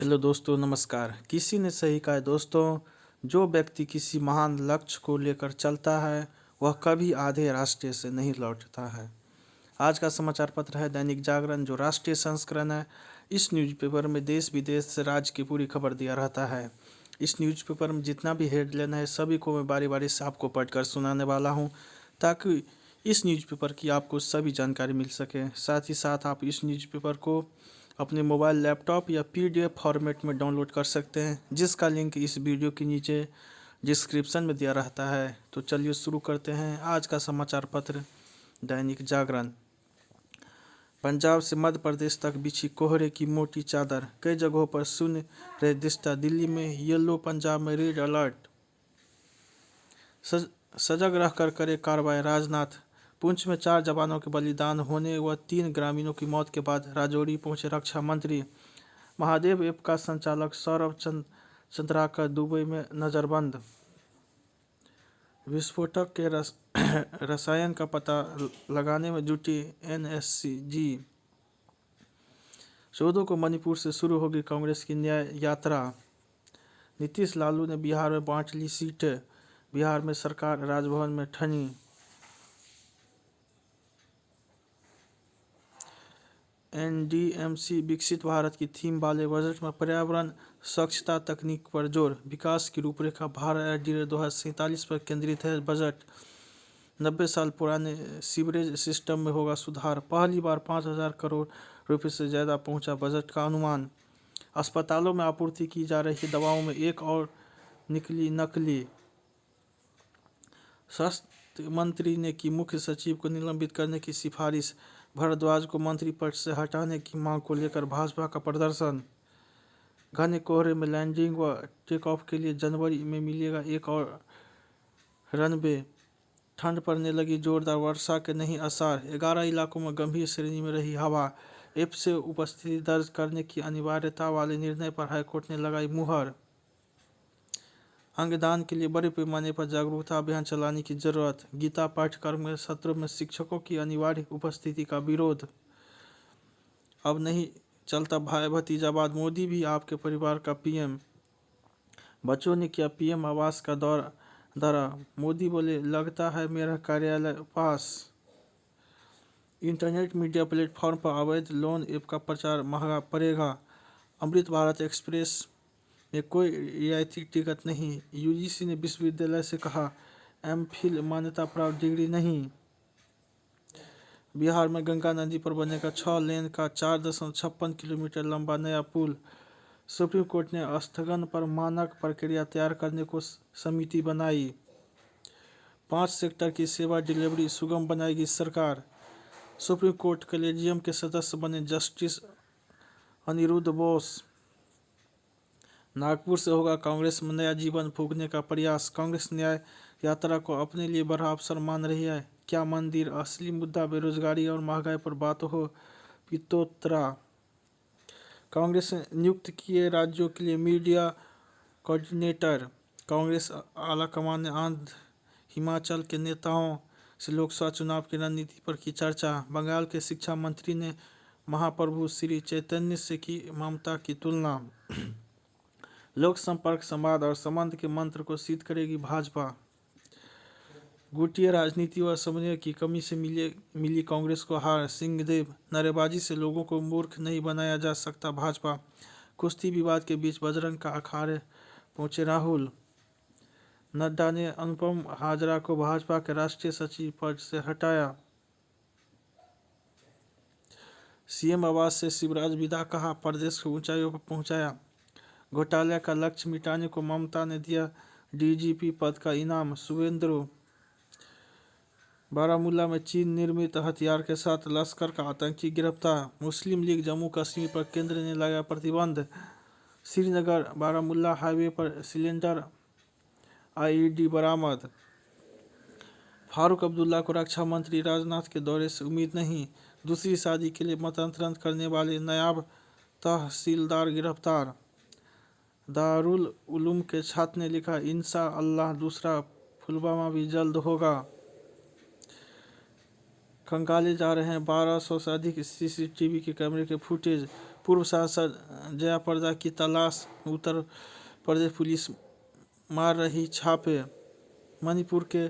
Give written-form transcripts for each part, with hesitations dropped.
Hello दोस्तों, नमस्कार। किसी ने सही कहा है दोस्तों, जो व्यक्ति किसी महान लक्ष्य को लेकर चलता है वह कभी आधे रास्ते से नहीं लौटता है। आज का समाचार पत्र है दैनिक जागरण, जो राष्ट्रीय संस्करण है। इस न्यूज़पेपर में देश विदेश से राज्य की पूरी खबर दिया रहता है। इस न्यूज़पेपर में जितना भी हेडलाइन है सभी को मैं बारी बारी से आपको पढ़कर सुनाने वाला हूँ, ताकि इस न्यूज़पेपर की आपको सभी जानकारी मिल सके। साथ ही साथ आप इस न्यूज़पेपर को अपने मोबाइल, लैपटॉप या पीडीएफ फॉर्मेट में डाउनलोड कर सकते हैं, जिसका लिंक इस वीडियो के नीचे डिस्क्रिप्शन में दिया रहता है। तो चलिए शुरू करते हैं आज का समाचार पत्र दैनिक जागरण। पंजाब से मध्य प्रदेश तक बिछी कोहरे की मोटी चादर, कई जगहों पर शून्य रजिस्टर। दिल्ली में येलो, पंजाब में रेड अलर्ट। सजग रहकर करे कार्रवाई राजनाथ। पुंछ में 4 जवानों के बलिदान होने व 3 ग्रामीणों की मौत के बाद राजौरी पहुंचे रक्षा मंत्री। महादेव ऐप का संचालक सौरभ चंद्राकर दुबई में नज़रबंद। विस्फोटक के रसायन का पता लगाने में जुटी एनएसजी। 14 को मणिपुर से शुरू होगी कांग्रेस की न्याय यात्रा। नीतीश लालू ने बिहार में बांट ली सीटें, बिहार में सरकार राजभवन में ठनी। एनडीएमसी विकसित भारत की थीम वाले बजट में पर्यावरण, स्वच्छता, तकनीक पर जोर। विकास की रूपरेखा भारत 2047 पर केंद्रित है बजट। 90 साल पुराने सीवरेज सिस्टम में होगा सुधार। पहली बार 5,000 करोड़ रुपए से ज़्यादा पहुंचा बजट का अनुमान। अस्पतालों में आपूर्ति की जा रही दवाओं में एक और निकली नकली। स्वास्थ्य मंत्री ने की मुख्य सचिव को निलंबित करने की सिफारिश। भारद्वाज को मंत्री पद से हटाने की मांग को लेकर भाजपा का प्रदर्शन। घने कोहरे में लैंडिंग व टेक ऑफ के लिए जनवरी में मिलेगा एक और रनवे। ठंड पड़ने लगी जोरदार, वर्षा के नहीं आसार। 11 इलाकों में गंभीर श्रेणी में रही हवा। ऐप से उपस्थिति दर्ज करने की अनिवार्यता वाले निर्णय पर हाईकोर्ट ने लगाई मुहर। अंगदान के लिए बड़े पैमाने पर जागरूकता अभियान चलाने की जरूरत। गीता पाठ्यक्रम के सत्रों में शिक्षकों की अनिवार्य उपस्थिति का विरोध। अब नहीं चलता भाई भतीजावाद, मोदी भी आपके परिवार का पीएम। बच्चों ने किया पीएम आवास का दौरा। मोदी बोले, लगता है मेरा कार्यालय पास। इंटरनेट मीडिया प्लेटफॉर्म पर अवैध लोन ऐप का प्रचार महंगा पड़ेगा। अमृत भारत एक्सप्रेस में कोई रियायती टिकट नहीं। यूजीसी ने विश्वविद्यालय से कहा, एमफिल मान्यता प्राप्त डिग्री नहीं। बिहार में गंगा नदी पर बनेगा 6 लेन का 4.56 किलोमीटर लंबा नया पुल। सुप्रीम कोर्ट ने स्थगन पर मानक प्रक्रिया तैयार करने को समिति बनाई। 5 सेक्टर की सेवा डिलीवरी सुगम बनाएगी सरकार। सुप्रीम कोर्ट कलेजियम के सदस्य बने जस्टिस अनिरुद्ध बोस। नागपुर से होगा कांग्रेस में नया जीवन फूंकने का प्रयास। कांग्रेस न्याय यात्रा को अपने लिए बड़ा अवसर मान रही है। क्या मंदिर, असली मुद्दा बेरोजगारी और महंगाई पर बात हो। पितोत्रा। कांग्रेस ने नियुक्त किए राज्यों के लिए मीडिया कोऑर्डिनेटर। कांग्रेस आलाकमान ने आंध्र हिमाचल के नेताओं से लोकसभा चुनाव की रणनीति पर की चर्चा। बंगाल के शिक्षा मंत्री ने महाप्रभु श्री चैतन्य से की ममता की तुलना। लोक संपर्क, संवाद और संबंध के मंत्र को सिद्ध करेगी भाजपा। गुटिया राजनीति व समन्वय की कमी से मिली कांग्रेस को हार। सिंहदेव, नारेबाजी से लोगों को मूर्ख नहीं बनाया जा सकता भाजपा। कुश्ती विवाद के बीच बजरंग का अखाड़े पहुंचे राहुल। नड्डा ने अनुपम हाजरा को भाजपा के राष्ट्रीय सचिव पद से हटाया। सीएम आवास से शिवराज विदा, कहा प्रदेश को ऊंचाइयों पर पहुंचाया। घोटाले का लक्ष्य मिटाने को ममता ने दिया डीजीपी पद का इनाम। शुभेंद्र। बारामूला में चीन निर्मित हथियार के साथ लश्कर का आतंकी गिरफ्तार। मुस्लिम लीग जम्मू कश्मीर पर केंद्र ने लगाया प्रतिबंध। श्रीनगर बारामूला हाईवे पर सिलेंडर आईईडी बरामद। फारूक अब्दुल्ला को रक्षा मंत्री राजनाथ के दौरे से उम्मीद नहीं। दूसरी शादी के लिए मतांतरण करने वाले नायब तहसीलदार गिरफ्तार। दारुल उलूम के छात्र ने लिखा, इंशा अल्लाह दूसरा पुलवामा भी जल्द होगा। खंगाले जा रहे हैं 1200 से अधिक सीसीटीवी के कैमरे के फुटेज। पूर्व सांसद जया प्रदा की तलाश, उत्तर प्रदेश पुलिस मार रही छापे। मणिपुर के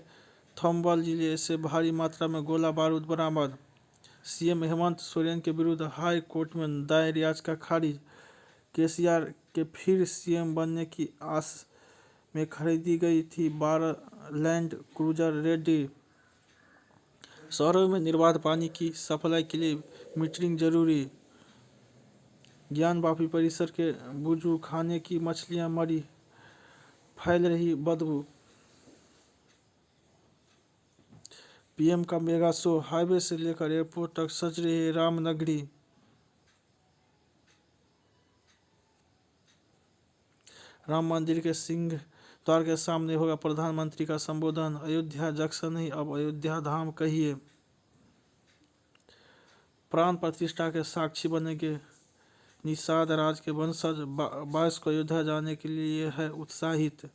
थौबल जिले से भारी मात्रा में गोला बारूद बरामद। सीएम हेमंत सोरेन के विरुद्ध हाई कोर्ट में दायर याचिका खारिज। केसीआर के फिर सीएम बनने की आस में खरीदी गई थी 12 लैंड क्रूजर रेडी। शहरों में निर्बाध पानी की सप्लाई के लिए मीटरिंग जरूरी। ज्ञानवापी परिसर के बुजू खाने की मछलियां मरी, फैल रही बदबू। पीएम का मेगा शो, हाईवे से लेकर एयरपोर्ट तक सज रही है रामनगरी। राम मंदिर के सिंह द्वार के सामने होगा प्रधानमंत्री का संबोधन। अयोध्या जंक्शन नहीं, अब अयोध्या धाम कहिए। प्राण प्रतिष्ठा के साक्षी बनेंगे निषाद राज के वंशज। 22 को अयोध्या जाने के लिए है उत्साहित।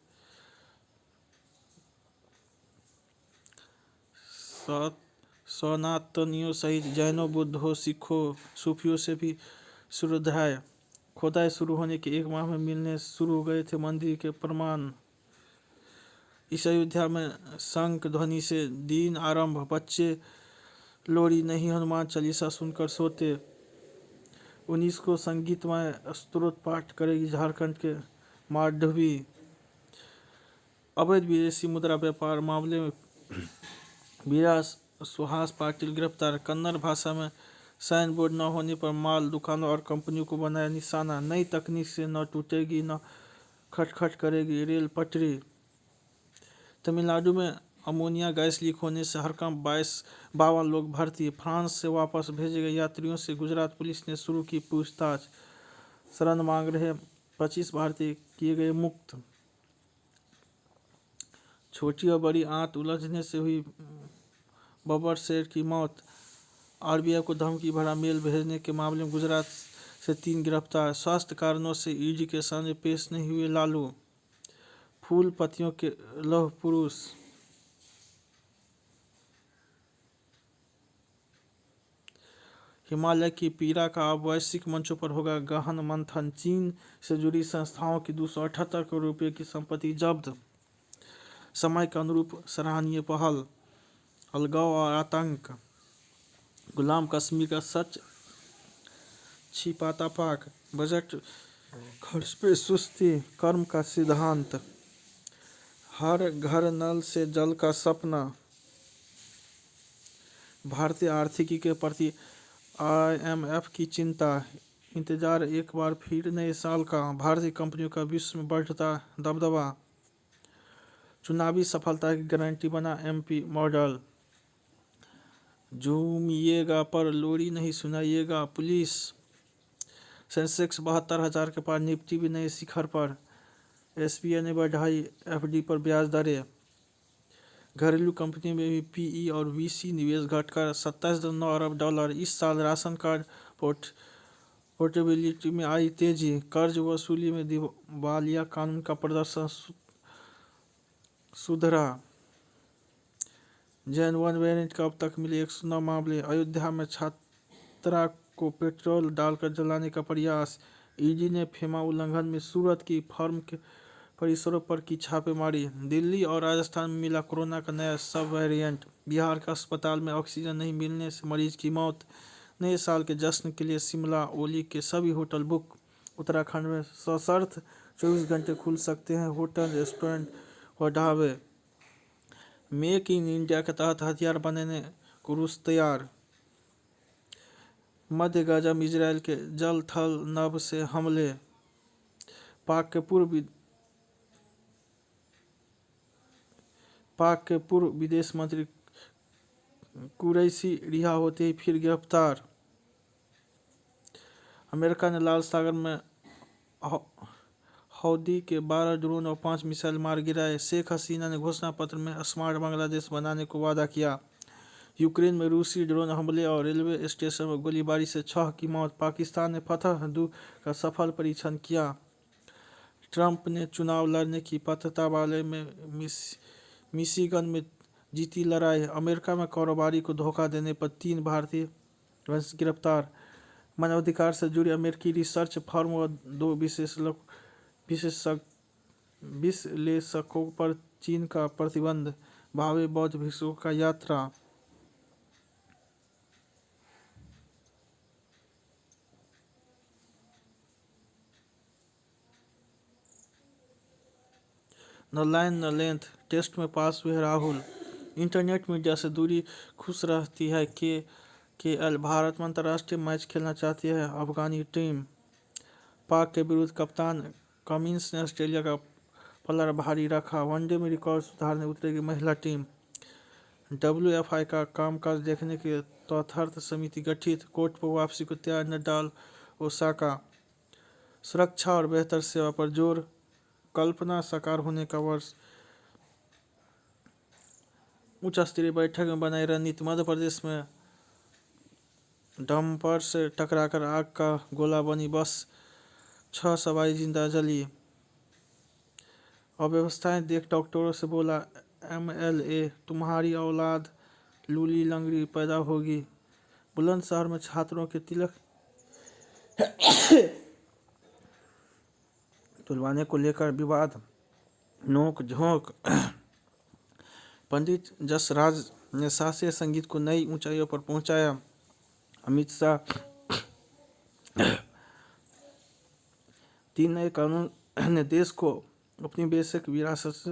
सनातनियों सहित जैनों, बुद्धों, सिखों, सूफियों से भी श्रद्धाएं। खोदाई शुरू होने के 1 माह में मिलने शुरू हो गए थे मंदिर के प्रमाण। इस अयोध्या में शंख ध्वनि से दिन आरंभ। बच्चे लोरी नहीं, हनुमान चालीसा सुनकर सोते। 19 को संगीतमय स्तोत्र पाठ करेगी झारखंड के मांडवी। अवैध विदेशी मुद्रा व्यापार मामले में वीरा सुहास पाटिल गिरफ्तार। कन्नड़ भाषा में साइन बोर्ड न होने पर माल दुकानों और कंपनियों को बनाया निशाना। नई तकनीक से न टूटेगी न खटखट करेगी रेल पटरी। तमिलनाडु में अमोनिया गैस लीक होने से हड़कंप, 52 लोग भर्ती। फ्रांस से वापस भेजे गए यात्रियों से गुजरात पुलिस ने शुरू की पूछताछ। शरण मांग रहे 25 भारतीय किए गए मुक्त। छोटी और बड़ी आंत उलझने से हुई बब्बर शेर की मौत। आरबीआई को धमकी भरा मेल भेजने के मामले में गुजरात से 3 गिरफ्तार। स्वास्थ्य कारणों से ईडी के सामने पेश नहीं हुए लालू। फूल पत्तियों के लौह पुरुष। हिमालय की पीड़ा का अब वैश्विक मंचों पर होगा गहन मंथन। चीन से जुड़ी संस्थाओं की 278 करोड़ रुपए की संपत्ति जब्त। समय के अनुरूप सराहनीय पहल। अलगाव और आतंक। गुलाम कश्मीर का सच छिपाता पाक। बजट खर्च पे सुस्ती, कर्म का सिद्धांत। हर घर नल से जल का सपना। भारतीय आर्थिकी के प्रति आईएमएफ की चिंता। इंतजार एक बार फिर नए साल का। भारतीय कंपनियों का विश्व में बढ़ता दबदबा। चुनावी सफलता की गारंटी बना एमपी मॉडल। झूमिएगा पर लोरी नहीं सुनाइएगा पुलिस। सेंसेक्स 72,000 के पार, निफ्टी भी नए शिखर पर। एसबीआई ने बढ़ाई एफडी पर ब्याज दरें। घरेलू कंपनी में भी पीई और वीसी निवेश घटकर 27.9 अरब डॉलर। इस साल राशन कार्ड पोर्टेबिलिटी में आई तेजी। कर्ज वसूली में दिवालिया कानून का प्रदर्शन सुधरा। जैन 1 वेरिएंट का अब तक मिले 109 मामले। अयोध्या में छात्रा को पेट्रोल डालकर जलाने का प्रयास। ईडी ने फेमा उल्लंघन में सूरत की फर्म के परिसरों पर की छापेमारी। दिल्ली और राजस्थान में मिला कोरोना का नया सब वेरिएंट। बिहार के अस्पताल में ऑक्सीजन नहीं मिलने से मरीज की मौत। नए साल के जश्न के लिए शिमला ओली के सभी होटल बुक। उत्तराखंड में सशर्त 24 घंटे खुल सकते हैं होटल, रेस्टोरेंट व ढाबे। मेक इन इंडिया के तहत हथियार बनाने को रूस तैयार। मध्य गाजा में इजरायल के जल थल नभ से हमले। पाक के पूर्व विदेश मंत्री कुरैशी रिहा होते ही फिर गिरफ्तार। अमेरिका ने लाल सागर में हौदी के 12 ड्रोन और 5 मिसाइल मार गिराए। शेख हसीना ने घोषणा पत्र में स्मार्ट बांग्लादेश बनाने को वादा किया। यूक्रेन में रूसी ड्रोन हमले और रेलवे स्टेशन में गोलीबारी से 6 की मौत। पाकिस्तान ने फतह 2 का सफल परीक्षण किया। ट्रंप ने चुनाव लड़ने की पात्रता वाले में मिशिगन में जीती लड़ाई। अमेरिका में कारोबारी को धोखा देने पर 3 भारतीय गिरफ्तार। मानवाधिकार से जुड़ी अमेरिकी रिसर्च फर्म व 2 विश्लेषकों पर चीन का प्रतिबंध, भावे बौद्ध भिक्षुओं का यात्रा। न लाइन न लेंथ, टेस्ट में पास हुए राहुल। इंटरनेट मीडिया से दूरी खुश रहती है। KL, भारत में अंतर्राष्ट्रीय मैच खेलना चाहती है अफगानी टीम। पाक के विरुद्ध कप्तान कमिंस ने ऑस्ट्रेलिया का पलड़ा भारी रखा। वनडे में रिकॉर्ड सुधारने उतरेगी महिला टीम। WFI का कामकाज देखने के तथार्थ समिति गठित। कोर्ट पर वापसी को तैयार नडाल, ओसाका। सुरक्षा और बेहतर सेवा पर जोर, कल्पना साकार होने का वर्ष। उच्च स्तरीय बैठक में बनाई रणनीति। मध्य प्रदेश में डंपर से टकराकर आग का गोला बनी बस, 6 सवारी जिंदा जली। अव्यवस्थाएं देख डॉक्टरों से बोला MLA, तुम्हारी औलाद लूली लंगड़ी पैदा होगी। बुलंदशहर में छात्रों के तिलक तुलवाने को लेकर विवाद, नोक झोंक। पंडित जसराज ने शास्त्रीय संगीत को नई ऊंचाइयों पर पहुंचाया। अमित शाह। 3 नए कानून ने देश को अपनी बेसिक विरासत से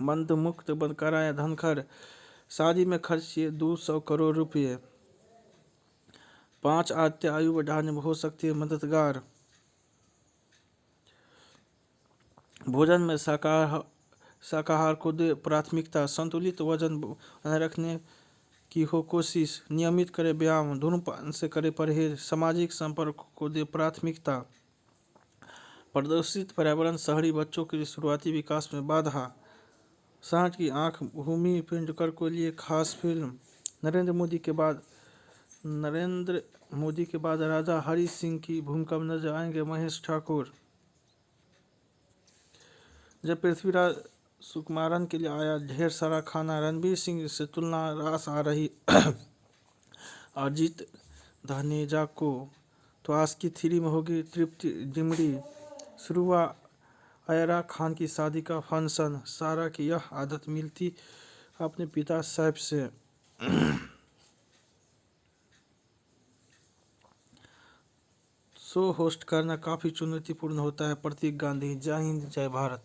मंदमुक्त बंद कराया। धनखड़, शादी में खर्च किए 200 करोड़ रुपये। 5 आदित्य आयु बढ़ाने में हो सकती है मददगार। भोजन में शाकाहार को दे प्राथमिकता। संतुलित वजन बनाए रखने की हो कोशिश। नियमित करे व्यायाम। धूम्रपान से करे परहेज। सामाजिक संपर्क को दे प्राथमिकता। प्रदूषित पर्यावरण शहरी बच्चों के शुरुआती विकास में बाधा। सांड की आंख भूमि पेंडुलकर को लिए खास फिल्म। नरेंद्र मोदी के बाद राजा हरि सिंह की भूमिका में नजर आएंगे महेश ठाकुर। जब पृथ्वीराज सुकुमारन के लिए आया ढेर सारा खाना, रणवीर सिंह से तुलना रास आ रही अजीत धनेजा को, तो आस्की 3 में होगी तृप्ति डिमरी। शुरू हुआ आयरा खान की शादी का फंक्शन, सारा की यह आदत मिलती अपने पिता सैफ से। शो होस्ट करना काफ़ी चुनौतीपूर्ण होता है। प्रतीक गांधी। जय हिंद, जय भारत।